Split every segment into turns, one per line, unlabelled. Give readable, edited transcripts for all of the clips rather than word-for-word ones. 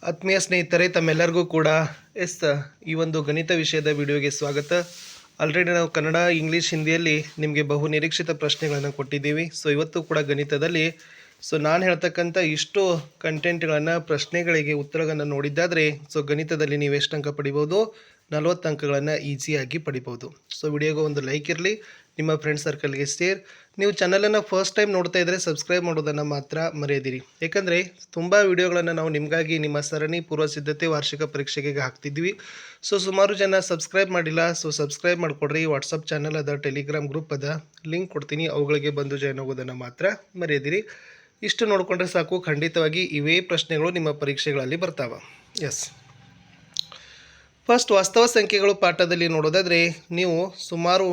ಆತ್ಮೀಯ ಸ್ನೇಹಿತರೆ, ತಮ್ಮೆಲ್ಲರಿಗೂ ಕೂಡ ಈ ಒಂದು ಗಣಿತ ವಿಷಯದ ವಿಡಿಯೋಗೆ ಸ್ವಾಗತ. ಆಲ್ರೆಡಿ ನಾವು ಕನ್ನಡ, ಇಂಗ್ಲೀಷ್, ಹಿಂದಿಯಲ್ಲಿ ನಿಮಗೆ ಬಹು ನಿರೀಕ್ಷಿತ ಪ್ರಶ್ನೆಗಳನ್ನು ಕೊಟ್ಟಿದ್ದೀವಿ. ಇವತ್ತು ಕೂಡ ಗಣಿತದಲ್ಲಿ ನಾನು ಹೇಳ್ತಕ್ಕಂಥ ಇಷ್ಟು ಕಂಟೆಂಟ್ಗಳನ್ನು, ಪ್ರಶ್ನೆಗಳಿಗೆ ಉತ್ತರಗಳನ್ನು ನೋಡಿದ್ದಾದರೆ ಗಣಿತದಲ್ಲಿ ನೀವು ಎಷ್ಟು ಅಂಕ ಪಡಿಬೋದು? 40 ಅಂಕಗಳನ್ನು ಈಸಿಯಾಗಿ ಪಡಿಬೋದು. ವಿಡಿಯೋಗೆ ಒಂದು ಲೈಕ್ ಇರಲಿ, ನಿಮ್ಮ ಫ್ರೆಂಡ್ ಸರ್ಕಲ್ಗೆ ಶೇರ್. ನೀವು ಚಾನಲನ್ನು ಫಸ್ಟ್ ಟೈಮ್ ನೋಡ್ತಾ ಇದ್ದರೆ ಸಬ್ಸ್ಕ್ರೈಬ್ ಮಾಡೋದನ್ನು ಮಾತ್ರ ಮರೆಯದಿರಿ. ಯಾಕಂದರೆ ತುಂಬ ವಿಡಿಯೋಗಳನ್ನು ನಾವು ನಿಮಗಾಗಿ ನಿಮ್ಮ ಸರಣಿ ಪೂರ್ವ ಸಿದ್ಧತೆ ವಾರ್ಷಿಕ ಪರೀಕ್ಷೆಗೆ ಹಾಕ್ತಿದ್ವಿ. ಸುಮಾರು ಜನ ಸಬ್ಸ್ಕ್ರೈಬ್ ಮಾಡಿಲ್ಲ. ಸಬ್ಸ್ಕ್ರೈಬ್ ಮಾಡಿಕೊಡ್ರಿ. ವಾಟ್ಸಪ್ ಚಾನಲ್ ಅದ, ಟೆಲಿಗ್ರಾಮ್ ಗ್ರೂಪ್ ಅದ, ಲಿಂಕ್ ಕೊಡ್ತೀನಿ, ಅವುಗಳಿಗೆ ಬಂದು ಜಾಯ್ನ್ ಆಗೋದನ್ನು ಮಾತ್ರ ಮರೆಯದಿರಿ. ಇಷ್ಟು ನೋಡಿಕೊಂಡ್ರೆ ಸಾಕು, ಖಂಡಿತವಾಗಿ ಇವೇ ಪ್ರಶ್ನೆಗಳು ನಿಮ್ಮ ಪರೀಕ್ಷೆಗಳಲ್ಲಿ ಬರ್ತಾವೆ. ಫಸ್ಟ್ ವಾಸ್ತವ ಸಂಖ್ಯೆಗಳು ಪಾಠದಲ್ಲಿ ನೋಡೋದಾದರೆ ನೀವು ಸುಮಾರು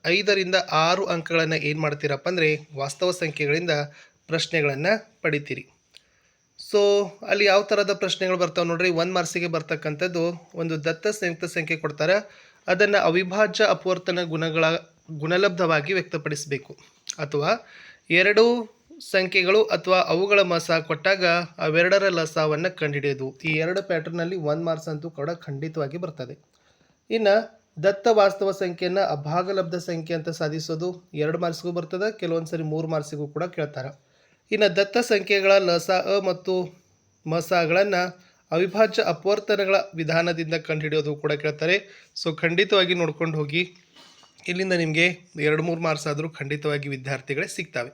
5 ರಿಂದ 6 ಅಂಕಗಳನ್ನು ಏನು ಮಾಡ್ತೀರಪ್ಪ ಅಂದರೆ ವಾಸ್ತವ ಸಂಖ್ಯೆಗಳಿಂದ ಪ್ರಶ್ನೆಗಳನ್ನು ಪಡಿತೀರಿ. ಅಲ್ಲಿ ಯಾವ ಥರದ ಪ್ರಶ್ನೆಗಳು ಬರ್ತಾವೆ ನೋಡ್ರಿ. 1 ಮಾರ್ಕ್ಸಿಗೆ ಬರ್ತಕ್ಕಂಥದ್ದು ಒಂದು ದತ್ತ ಸಂಯುಕ್ತ ಸಂಖ್ಯೆ ಕೊಡ್ತಾರೆ, ಅದನ್ನು ಅವಿಭಾಜ್ಯ ಅಪವರ್ತನ ಗುಣಲಬ್ಧವಾಗಿ ವ್ಯಕ್ತಪಡಿಸಬೇಕು. ಅಥವಾ 2 ಸಂಖ್ಯೆಗಳು ಅಥವಾ ಅವುಗಳ ಮಸ ಕೊಟ್ಟಾಗ ಅವೆರಡರ ಲಸವನ್ನು ಕಂಡುಹಿಡಿಯೋದು. ಈ 2 ಪ್ಯಾಟರ್ನಲ್ಲಿ 1 ಮಾರ್ಕ್ಸ್ ಅಂತೂ ಕೂಡ ಖಂಡಿತವಾಗಿ ಬರ್ತದೆ. ಇನ್ನು ದತ್ತ ವಾಸ್ತವ ಸಂಖ್ಯೆಯನ್ನು ಅಭಾಗಲಬ್ಧ ಸಂಖ್ಯೆ ಅಂತ ಸಾಧಿಸೋದು 2 ಮಾರ್ಕ್ಸ್ಗೂ ಬರ್ತದೆ, ಕೆಲವೊಂದು ಸರಿ 3 ಮಾರ್ಕ್ಸಿಗೂ ಕೂಡ ಕೇಳ್ತಾರೆ. ಇನ್ನು ದತ್ತ ಸಂಖ್ಯೆಗಳ ಲಸ ಮತ್ತು ಮಸಗಳನ್ನು ಅವಿಭಾಜ್ಯ ಅಪವರ್ತನಗಳ ವಿಧಾನದಿಂದ ಕಂಡುಹಿಡಿಯೋದು ಕೂಡ ಕೇಳ್ತಾರೆ. ಖಂಡಿತವಾಗಿ ನೋಡ್ಕೊಂಡು ಹೋಗಿ. ಇಲ್ಲಿಂದ ನಿಮಗೆ 2-3 ಮಾರ್ಕ್ಸ್ ಆದರೂ ಖಂಡಿತವಾಗಿ ವಿದ್ಯಾರ್ಥಿಗಳೇ ಸಿಗ್ತವೆ.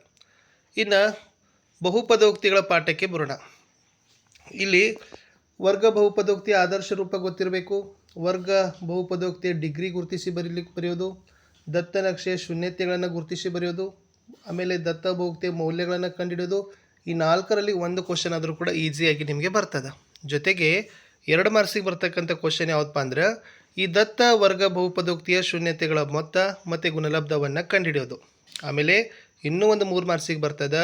ಇನ್ನು ಬಹುಪದೋಕ್ತಿಗಳ ಪಾಠಕ್ಕೆ ಬರೋಣ. ಇಲ್ಲಿ ವರ್ಗ ಬಹುಪದೋಕ್ತಿಯ ಆದರ್ಶ ರೂಪ ಗೊತ್ತಿರಬೇಕು. ವರ್ಗ ಬಹುಪದೋಕ್ತಿಯ ಡಿಗ್ರಿ ಗುರುತಿಸಿ ಬರೆಯೋದು, ದತ್ತ ನಕ್ಷೆಯ ಶೂನ್ಯತೆಗಳನ್ನು ಗುರುತಿಸಿ ಬರೆಯೋದು, ಆಮೇಲೆ ದತ್ತ ಬಹುಪದೋಕ್ತಿಯ ಮೌಲ್ಯಗಳನ್ನು ಕಂಡುಹಿಡಿಯೋದು. ಈ 4ರಲ್ಲಿ ಒಂದು ಕ್ವಶನ್ ಆದರೂ ಕೂಡ ಈಸಿಯಾಗಿ ನಿಮಗೆ ಬರ್ತದೆ. ಜೊತೆಗೆ 2 ಮಾರ್ಕ್ಸಿಗೆ ಬರ್ತಕ್ಕಂಥ ಕ್ವಶನ್ ಯಾವುದಪ್ಪ ಅಂದ್ರೆ ಈ ದತ್ತ ವರ್ಗ ಬಹುಪದೋಕ್ತಿಯ ಶೂನ್ಯತೆಗಳ ಮೊತ್ತ ಮತ್ತು ಗುಣಲಬ್ಧವನ್ನು ಕಂಡುಹಿಡಿಯೋದು. ಆಮೇಲೆ ಇನ್ನೂ ಒಂದು 3 ಮಾರ್ಕ್ಸಿಗೆ ಬರ್ತದೆ,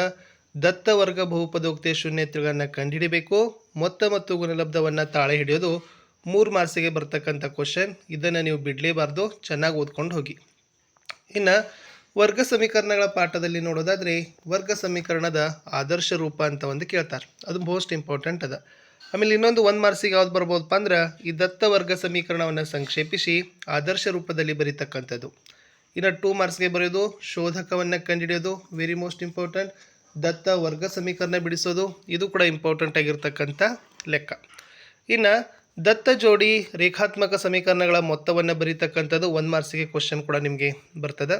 ದತ್ತ ವರ್ಗ ಬಹುಪದೋಕ್ತಿಯ ಶೂನ್ಯತೆಗಳನ್ನು ಕಂಡುಹಿಡಿಬೇಕು, ಮೊತ್ತ ಮತ್ತು ಗುಣಲಬ್ಧವನ್ನು ತಾಳೆ ಹಿಡಿಯೋದು. 3 ಮಾರ್ಕ್ಸಿಗೆ ಬರ್ತಕ್ಕಂಥ ಕ್ವಶನ್. ಇದನ್ನು ನೀವು ಬಿಡಲೇಬಾರ್ದು, ಚೆನ್ನಾಗಿ ಓದ್ಕೊಂಡು ಹೋಗಿ. ಇನ್ನು ವರ್ಗ ಸಮೀಕರಣಗಳ ಪಾಠದಲ್ಲಿ ನೋಡೋದಾದರೆ ವರ್ಗ ಸಮೀಕರಣದ ಆದರ್ಶ ರೂಪ ಅಂತ ಒಂದು ಕೇಳ್ತಾರೆ, ಅದು ಮೋಸ್ಟ್ ಇಂಪಾರ್ಟೆಂಟ್ ಅದ. ಆಮೇಲೆ ಇನ್ನೊಂದು 1 ಮಾರ್ಕ್ಸಿಗೆ ಯಾವ್ದು ಬರ್ಬೋದಪ್ಪ ಅಂದ್ರೆ ಈ ದತ್ತ ವರ್ಗ ಸಮೀಕರಣವನ್ನು ಸಂಕ್ಷೇಪಿಸಿ ಆದರ್ಶ ರೂಪದಲ್ಲಿ ಬರೀತಕ್ಕಂಥದ್ದು. ಇನ್ನು 2 ಮಾರ್ಕ್ಸ್ಗೆ ಬರೆಯೋದು ಶೋಧಕವನ್ನು ಕಂಡುಹಿಡಿಯೋದು, ವೆರಿ ಮೋಸ್ಟ್ ಇಂಪಾರ್ಟೆಂಟ್. ದತ್ತ ವರ್ಗ ಸಮೀಕರಣ ಬಿಡಿಸೋದು, ಇದು ಕೂಡ ಇಂಪಾರ್ಟೆಂಟ್ ಆಗಿರ್ತಕ್ಕಂಥ ಲೆಕ್ಕ. ಇನ್ನು ದತ್ತ ಜೋಡಿ ರೇಖಾತ್ಮಕ ಸಮೀಕರಣಗಳ ಮೊತ್ತವನ್ನು ಬರೀತಕ್ಕಂಥದ್ದು 1 ಮಾರ್ಕ್ಸಿಗೆ ಕ್ವಶನ್ ಕೂಡ ನಿಮಗೆ ಬರ್ತದೆ.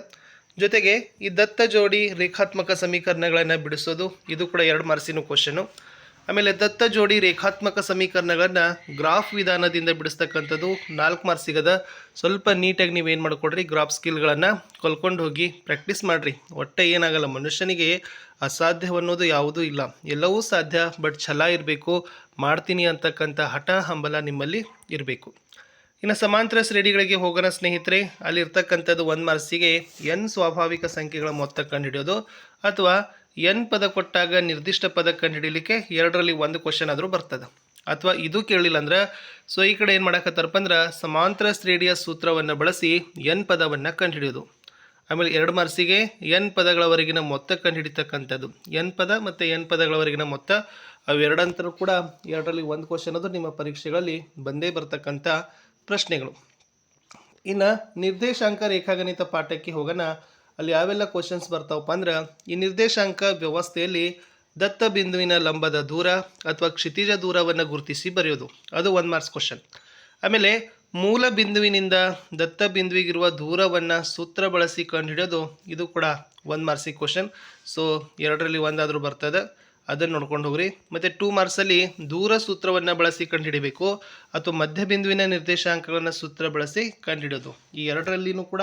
ಜೊತೆಗೆ ಈ ದತ್ತ ಜೋಡಿ ರೇಖಾತ್ಮಕ ಸಮೀಕರಣಗಳನ್ನು ಬಿಡಿಸೋದು, ಇದು ಕೂಡ 2 ಮಾರ್ಕ್ಸಿನ ಕ್ವಶನು. ಆಮೇಲೆ ದತ್ತ ಜೋಡಿ ರೇಖಾತ್ಮಕ ಸಮೀಕರಣಗಳನ್ನು ಗ್ರಾಫ್ ವಿಧಾನದಿಂದ ಬಿಡಿಸ್ತಕ್ಕಂಥದ್ದು 4 ಮಾರ್ಕ್ಸಿಗದ. ಸ್ವಲ್ಪ ನೀಟಾಗಿ ನೀವೇನು ಮಾಡಿಕೊಡ್ರಿ, ಗ್ರಾಫ್ ಸ್ಕಿಲ್ಗಳನ್ನು ಕಲ್ಕೊಂಡು ಹೋಗಿ ಪ್ರಾಕ್ಟೀಸ್ ಮಾಡಿರಿ. ಒಟ್ಟೆ ಏನಾಗಲ್ಲ, ಮನುಷ್ಯನಿಗೆ ಅಸಾಧ್ಯವನ್ನೋದು ಯಾವುದೂ ಇಲ್ಲ, ಎಲ್ಲವೂ ಸಾಧ್ಯ. ಬಟ್ ಛಲ ಇರಬೇಕು, ಮಾಡ್ತೀನಿ ಅಂತಕ್ಕಂಥ ಹಠ ಹಂಬಲ ನಿಮ್ಮಲ್ಲಿ ಇರಬೇಕು. ಇನ್ನು ಸಮಾಂತರ ಶ್ರೇಣಿಗಳಿಗೆ ಹೋಗೋಣ ಸ್ನೇಹಿತರೆ. ಅಲ್ಲಿರ್ತಕ್ಕಂಥದ್ದು 1 ಮಾರ್ಕ್ಸಿಗೆ n ಸ್ವಾಭಾವಿಕ ಸಂಖ್ಯೆಗಳ ಮೊತ್ತ ಕಂಡುಹಿಡಿಯೋದು, ಅಥವಾ n ಪದ ಕೊಟ್ಟಾಗ ನಿರ್ದಿಷ್ಟ ಪದ ಕಂಡುಹಿಡಿಯಲಿಕ್ಕೆ 2ರಲ್ಲಿ ಒಂದು ಕ್ವಶನ್ ಆದರೂ ಬರ್ತದೆ. ಅಥವಾ ಇದು ಕೇಳಲಿಲ್ಲ ಅಂದ್ರೆ ಈ ಕಡೆ ಏನು ಮಾಡಕತ್ತಾರಪ್ಪ ಅಂದ್ರೆ ಸಮಾಂತರ ಶ್ರೇಣಿಯ ಸೂತ್ರವನ್ನು ಬಳಸಿ n ಪದವನ್ನು ಕಂಡುಹಿಡಿಯೋದು. ಆಮೇಲೆ 2 ಮಾರ್ಕ್ಸಿಗೆ n ಪದಗಳವರೆಗಿನ ಮೊತ್ತ ಕಂಡುಹಿಡಿತಕ್ಕಂಥದ್ದು. n ಪದ ಮತ್ತು n ಪದಗಳವರೆಗಿನ ಮೊತ್ತ ಅವೆರಡಂತರೂ ಕೂಡ 2ರಲ್ಲಿ ಒಂದು ಕ್ವಶನ್ ಅದು ನಿಮ್ಮ ಪರೀಕ್ಷೆಗಳಲ್ಲಿ ಬಂದೇ ಬರ್ತಕ್ಕಂಥ ಪ್ರಶ್ನೆಗಳು. ಇನ್ನು ನಿರ್ದೇಶಾಂಕ ರೇಖಾಗಣಿತ ಪಾಠಕ್ಕೆ ಹೋಗೋಣ. ಅಲ್ಲಿ ಯಾವೆಲ್ಲ ಕ್ವಶನ್ಸ್ ಬರ್ತಾವಪ್ಪ ಅಂದ್ರೆ ಈ ನಿರ್ದೇಶಾಂಕ ವ್ಯವಸ್ಥೆಯಲ್ಲಿ ದತ್ತ ಬಿಂದುವಿನ ಲಂಬದ ದೂರ ಅಥವಾ ಕ್ಷಿತಿಜ ದೂರವನ್ನು ಗುರುತಿಸಿ ಬರೆಯೋದು, ಅದು 1 ಮಾರ್ಕ್ಸ್ ಕ್ವಶನ್. ಆಮೇಲೆ ಮೂಲ ಬಿಂದುವಿನಿಂದ ದತ್ತ ಬಿಂದುವಿಗಿರುವ ದೂರವನ್ನು ಸೂತ್ರ ಬಳಸಿ ಕಂಡುಹಿಡಿಯೋದು, ಇದು ಕೂಡ 1 ಮಾರ್ಕ್ಸಿಗೆ ಕ್ವಶನ್. 2ರಲ್ಲಿ ಒಂದಾದರೂ ಬರ್ತದೆ, ಅದನ್ನು ನೋಡ್ಕೊಂಡು ಹೋಗ್ರಿ. ಮತ್ತು 2 ಮಾರ್ಕ್ಸಲ್ಲಿ ದೂರ ಸೂತ್ರವನ್ನು ಬಳಸಿ ಕಂಡುಹಿಡಿಬೇಕು, ಅಥವಾ ಮಧ್ಯ ಬಿಂದುವಿನ ನಿರ್ದೇಶಾಂಕಗಳನ್ನು ಸೂತ್ರ ಬಳಸಿ ಕಂಡುಹಿಡಿಯೋದು. ಈ 2ರಲ್ಲಿನೂ ಕೂಡ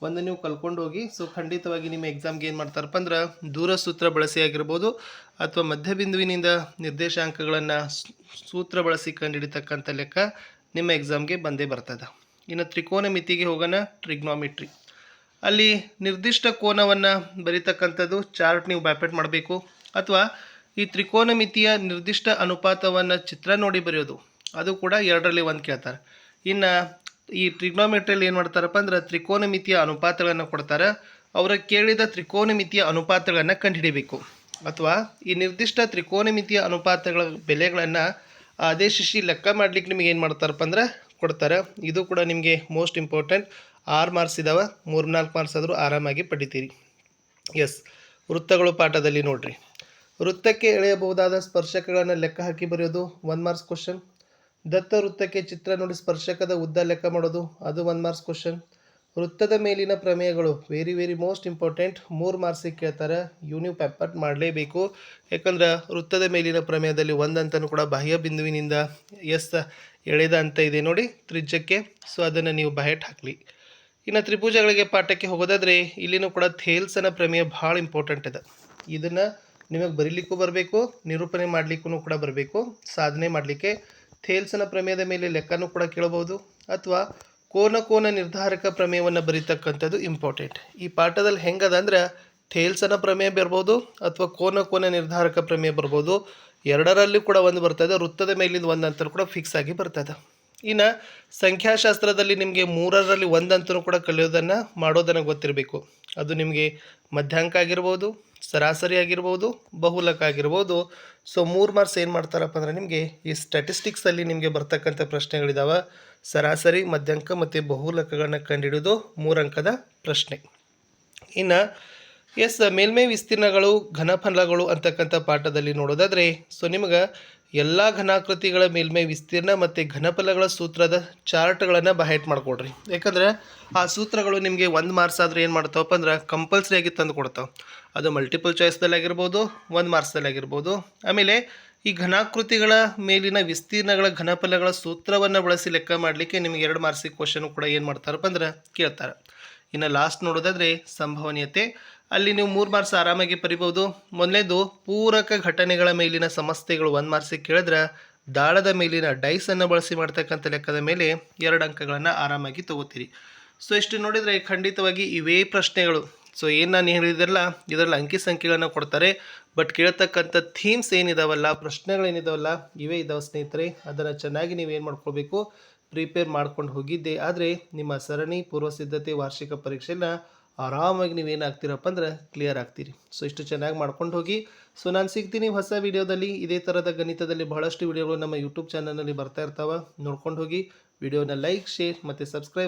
ಒಂದು ನೀವು ಕಲ್ಕೊಂಡು ಹೋಗಿ. ಖಂಡಿತವಾಗಿ ನಿಮ್ಮ ಎಕ್ಸಾಮ್ಗೆ ಏನು ಮಾಡ್ತಾರಪ್ಪ ಅಂದ್ರೆ ದೂರ ಸೂತ್ರ ಬಳಸಿ ಆಗಿರ್ಬೋದು, ಅಥವಾ ಮಧ್ಯ ಬಿಂದುವಿನಿಂದ ನಿರ್ದೇಶಾಂಕಗಳನ್ನು ಸೂತ್ರ ಬಳಸಿ ಕಂಡುಹಿಡಿತಕ್ಕಂಥ ಲೆಕ್ಕ ನಿಮ್ಮ ಎಕ್ಸಾಮ್ಗೆ ಬಂದೇ ಬರ್ತದೆ. ಇನ್ನು ತ್ರಿಕೋನ ಮಿತಿಗೆ ಹೋಗೋಣ, ಟ್ರಿಗ್ನಾಮಿಟ್ರಿ. ಅಲ್ಲಿ ನಿರ್ದಿಷ್ಟ ಕೋನವನ್ನು ಬರೀತಕ್ಕಂಥದ್ದು ಚಾರ್ಟ್ ನೀವು ಬ್ಯಾಪೆಟ್ ಮಾಡಬೇಕು, ಅಥವಾ ಈ ತ್ರಿಕೋನ ಮಿತಿಯ ನಿರ್ದಿಷ್ಟ ಅನುಪಾತವನ್ನು ಚಿತ್ರ ನೋಡಿ ಬರೆಯೋದು, ಅದು ಕೂಡ 2ರಲ್ಲಿ ಒಂದು ಕೇಳ್ತಾರೆ. ಇನ್ನು ಈ ಟ್ರಿಗ್ನೋಮೆಟ್ರಿಯಲ್ಲಿ ಏನು ಮಾಡ್ತಾರಪ್ಪ ಅಂದ್ರೆ ತ್ರಿಕೋನ ಮಿತಿಯ ಅನುಪಾತಗಳನ್ನು ಕೊಡ್ತಾರೆ, ಅವರ ಕೇಳಿದ ತ್ರಿಕೋನ ಮಿತಿಯ ಅನುಪಾತಗಳನ್ನು ಕಂಡುಹಿಡಿಬೇಕು. ಅಥವಾ ಈ ನಿರ್ದಿಷ್ಟ ತ್ರಿಕೋನ ಮಿತಿಯ ಅನುಪಾತಗಳ ಬೆಲೆಗಳನ್ನು ಅದೇ ಶಿಶಿ ಲೆಕ್ಕ ಮಾಡ್ಲಿಕ್ಕೆ ನಿಮಗೆ ಏನು ಮಾಡ್ತಾರಪ್ಪ ಅಂದ್ರೆ ಕೊಡ್ತಾರೆ. ಇದು ಕೂಡ ನಿಮಗೆ ಮೋಸ್ಟ್ ಇಂಪಾರ್ಟೆಂಟ್. 6 ಮಾರ್ಕ್ಸ್ ಇದ್ದಾವೆ, 3-4 ಮಾರ್ಕ್ಸ್ ಆದರೂ ಆರಾಮಾಗಿ ಪಡಿತೀರಿ. ಎಸ್, ವೃತ್ತಗಳು ಪಾಠದಲ್ಲಿ ನೋಡ್ರಿ. ವೃತ್ತಕ್ಕೆ ಎಳೆಯಬಹುದಾದ ಸ್ಪರ್ಶಕಗಳನ್ನು ಲೆಕ್ಕ ಹಾಕಿ ಬರೆಯೋದು 1 ಮಾರ್ಕ್ಸ್ ಕ್ವಶನ್. ದತ್ತ ವೃತ್ತಕ್ಕೆ ಚಿತ್ರ ನೋಡಿ ಸ್ಪರ್ಶಕದ ಉದ್ದ ಲೆಕ್ಕ ಮಾಡೋದು, ಅದು 1 ಮಾರ್ಕ್ಸ್ ಕ್ವಶನ್. ವೃತ್ತದ ಮೇಲಿನ ಪ್ರಮೇಯಗಳು ವೆರಿ ಮೋಸ್ಟ್ ಇಂಪಾರ್ಟೆಂಟ್, 3 ಮಾರ್ಕ್ಸಿಗೆ ಕೇಳ್ತಾರೆ. ನೀವು ಪೇಪರ್ ಮಾಡಲೇಬೇಕು. ಯಾಕಂದ್ರೆ ವೃತ್ತದ ಮೇಲಿನ ಪ್ರಮೇಯದಲ್ಲಿ ಒಂದಂತನೂ ಕೂಡ ಬಾಹ್ಯ ಬಿಂದುವಿನಿಂದ ಎಳೆದ ಅಂತ ಇದೆ ನೋಡಿ ತ್ರಿಜ್ಯಕ್ಕೆ. ಸೊ ಅದನ್ನು ನೀವು ಬಯಟ್ ಹಾಕಲಿ. ಇನ್ನು ತ್ರಿಭುಜಗಳಿಗೆ ಪಾಠಕ್ಕೆ ಹೋಗೋದಾದರೆ ಇಲ್ಲಿನೂ ಕೂಡ ಥೇಲ್ಸನ ಪ್ರಮೇಯ ಭಾಳ ಇಂಪಾರ್ಟೆಂಟ್ ಇದೆ. ಇದನ್ನು ನಿಮಗೆ ಬರೀಲಿಕ್ಕೂ ಬರಬೇಕು, ನಿರೂಪಣೆ ಮಾಡಲಿಕ್ಕೂ ಕೂಡ ಬರಬೇಕು. ಸಾಧನೆ ಮಾಡಲಿಕ್ಕೆ ಥೇಲ್ಸನ ಪ್ರಮೇಯದ ಮೇಲೆ ಲೆಕ್ಕನೂ ಕೂಡ ಕೇಳಬಹುದು, ಅಥವಾ ಕೋನ ನಿರ್ಧಾರಕ ಪ್ರಮೇಯವನ್ನು ಬರೀತಕ್ಕಂಥದ್ದು ಇಂಪಾರ್ಟೆಂಟ್. ಈ ಪಾಠದಲ್ಲಿ ಹೆಂಗದ ಅಂದ್ರೆ ಥೇಲ್ಸನ ಪ್ರಮೇಯ ಬರ್ಬೋದು ಅಥವಾ ಕೋನ ನಿರ್ಧಾರಕ ಪ್ರಮೇಯ ಬರ್ಬೋದು. ಎರಡರಲ್ಲಿ ಕೂಡ ಒಂದು ಬರ್ತದೆ. ವೃತ್ತದ ಮೇಲಿಂದ ಒಂದಂತರೂ ಕೂಡ ಫಿಕ್ಸ್ ಆಗಿ ಬರ್ತದೆ. ಇನ್ನು ಸಂಖ್ಯಾಶಾಸ್ತ್ರದಲ್ಲಿ ನಿಮಗೆ 3ರಲ್ಲಿ ಒಂದಂತರೂ ಕೂಡ ಕಲಿಯೋದನ್ನು ಮಾಡೋದನ್ನು ಗೊತ್ತಿರಬೇಕು. ಅದು ನಿಮಗೆ ಮಧ್ಯಾಂಕ ಆಗಿರ್ಬೋದು, ಸರಾಸರಿ ಆಗಿರ್ಬೋದು, ಬಹುಲಕ ಆಗಿರ್ಬೋದು. ಸೊ 3 ಮಾರ್ಕ್ಸ್ ಏನು ಮಾಡ್ತಾರಪ್ಪ ಅಂದರೆ ನಿಮಗೆ ಈ ಸ್ಟ್ಯಾಟಿಸ್ಟಿಕ್ಸಲ್ಲಿ ನಿಮಗೆ ಬರ್ತಕ್ಕಂಥ ಪ್ರಶ್ನೆಗಳಿದ್ದಾವೆ. ಸರಾಸರಿ, ಮಧ್ಯಾಂಕ ಮತ್ತು ಬಹುಲಕಗಳನ್ನ ಕಂಡುಹಿಡಿಯೋದು 3 ಅಂಕದ ಪ್ರಶ್ನೆ. ಇನ್ನು ಮೇಲ್ಮೈ ವಿಸ್ತೀರ್ಣಗಳು ಘನಫಲಗಳು ಅಂತಕ್ಕಂಥ ಪಾಠದಲ್ಲಿ ನೋಡೋದಾದರೆ ಸೊ ನಿಮಗೆ ಎಲ್ಲ ಘನಾಕೃತಿಗಳ ಮೇಲ್ಮೈ ವಿಸ್ತೀರ್ಣ ಮತ್ತು ಘನಫಲಗಳ ಸೂತ್ರದ ಚಾರ್ಟ್ಗಳನ್ನು ಬಹೆಟ್ ಮಾಡಿಕೊಡ್ರಿ. ಯಾಕಂದರೆ ಆ ಸೂತ್ರಗಳು ನಿಮಗೆ 1 ಮಾರ್ಕ್ಸ್ ಆದರೆ ಏನು ಮಾಡ್ತಾವಪ್ಪ ಅಂದ್ರೆ ಕಂಪಲ್ಸರಿಯಾಗಿ ತಂದು ಕೊಡ್ತಾವೆ. ಅದು ಮಲ್ಟಿಪಲ್ ಚಾಯ್ಸ್ದಲ್ಲಿ ಆಗಿರ್ಬೋದು, 1 ಮಾರ್ಕ್ಸ್ದಲ್ಲಿ ಆಗಿರ್ಬೋದು. ಆಮೇಲೆ ಈ ಘನಾಕೃತಿಗಳ ಮೇಲಿನ ವಿಸ್ತೀರ್ಣಗಳ ಘನಫಲಗಳ ಸೂತ್ರವನ್ನು ಬಳಸಿ ಲೆಕ್ಕ ಮಾಡಲಿಕ್ಕೆ ನಿಮಗೆ 2 ಮಾರ್ಕ್ಸಿಗೆ ಕ್ವಶನ್ ಕೂಡ ಏನು ಮಾಡ್ತಾರಪ್ಪ ಅಂದ್ರೆ ಕೇಳ್ತಾರೆ. ಇನ್ನು ಲಾಸ್ಟ್ ನೋಡೋದಾದರೆ ಸಂಭವನೀಯತೆ, ಅಲ್ಲಿ ನೀವು 3 ಮಾರ್ಕ್ಸ್ ಆರಾಮಾಗಿ ಬರಿಬೋದು. ಮೊದಲನೇದು ಪೂರಕ ಘಟನೆಗಳ ಮೇಲಿನ ಸಮಸ್ಯೆಗಳು 1 ಮಾರ್ಕ್ಸಿಗೆ ಕೇಳಿದ್ರೆ ದಾಳದ ಮೇಲಿನ ಡೈಸನ್ನು ಬಳಸಿ ಮಾಡ್ತಕ್ಕಂಥ ಲೆಕ್ಕದ ಮೇಲೆ 2 ಅಂಕಗಳನ್ನು ಆರಾಮಾಗಿ ತಗೋತೀರಿ. ಸೊ ಇಷ್ಟು ನೋಡಿದರೆ ಖಂಡಿತವಾಗಿ ಇವೇ ಪ್ರಶ್ನೆಗಳು. ಸೊ ಏನು ನಾನು ಹೇಳಿದ್ರಲ್ಲ ಇದರಲ್ಲಿ ಅಂಕಿ ಸಂಖ್ಯೆಗಳನ್ನು ಕೊಡ್ತಾರೆ. ಬಟ್ ಕೇಳ್ತಕ್ಕಂಥ ಥೀಮ್ಸ್ ಏನಿದಾವಲ್ಲ, ಪ್ರಶ್ನೆಗಳೇನಿದಾವಲ್ಲ ಇವೇ ಇದಾವೆ ಸ್ನೇಹಿತರೆ. ಅದನ್ನು ಚೆನ್ನಾಗಿ ನೀವೇನು ಮಾಡ್ಕೊಳ್ಬೇಕು, ಪ್ರಿಪೇರ್ ಮಾಡ್ಕೊಂಡು ಹೋಗಿದ್ದೆ ಆದರೆ ನಿಮ್ಮ ಸರಣಿ ಪೂರ್ವಸಿದ್ಧತೆ ವಾರ್ಷಿಕ ಪರೀಕ್ಷೆನ ಆರಾಮಾಗಿ ನೀವೇನಾಗ್ತೀರಪ್ಪ ಅಂದ್ರೆ ಕ್ಲಿಯರ್ ಆಗ್ತೀರಿ. ಸೊ ಇಷ್ಟು ಚೆನ್ನಾಗಿ ಮಾಡ್ಕೊಂಡು ಹೋಗಿ. ಸೊ ನಾನು ಸಿಗ್ತೀನಿ ಹೊಸ ವಿಡಿಯೋದಲ್ಲಿ. ಇದೇ ಥರದ ಗಣಿತದಲ್ಲಿ ಬಹಳಷ್ಟು ವಿಡಿಯೋಗಳು ನಮ್ಮ ಯೂಟ್ಯೂಬ್ ಚಾನಲ್ನಲ್ಲಿ ಬರ್ತಾ ಇರ್ತಾವೆ, ನೋಡ್ಕೊಂಡು ಹೋಗಿ. ವಿಡಿಯೋನ ಲೈಕ್, ಶೇರ್ ಮತ್ತು ಸಬ್ಸ್ಕ್ರೈಬ್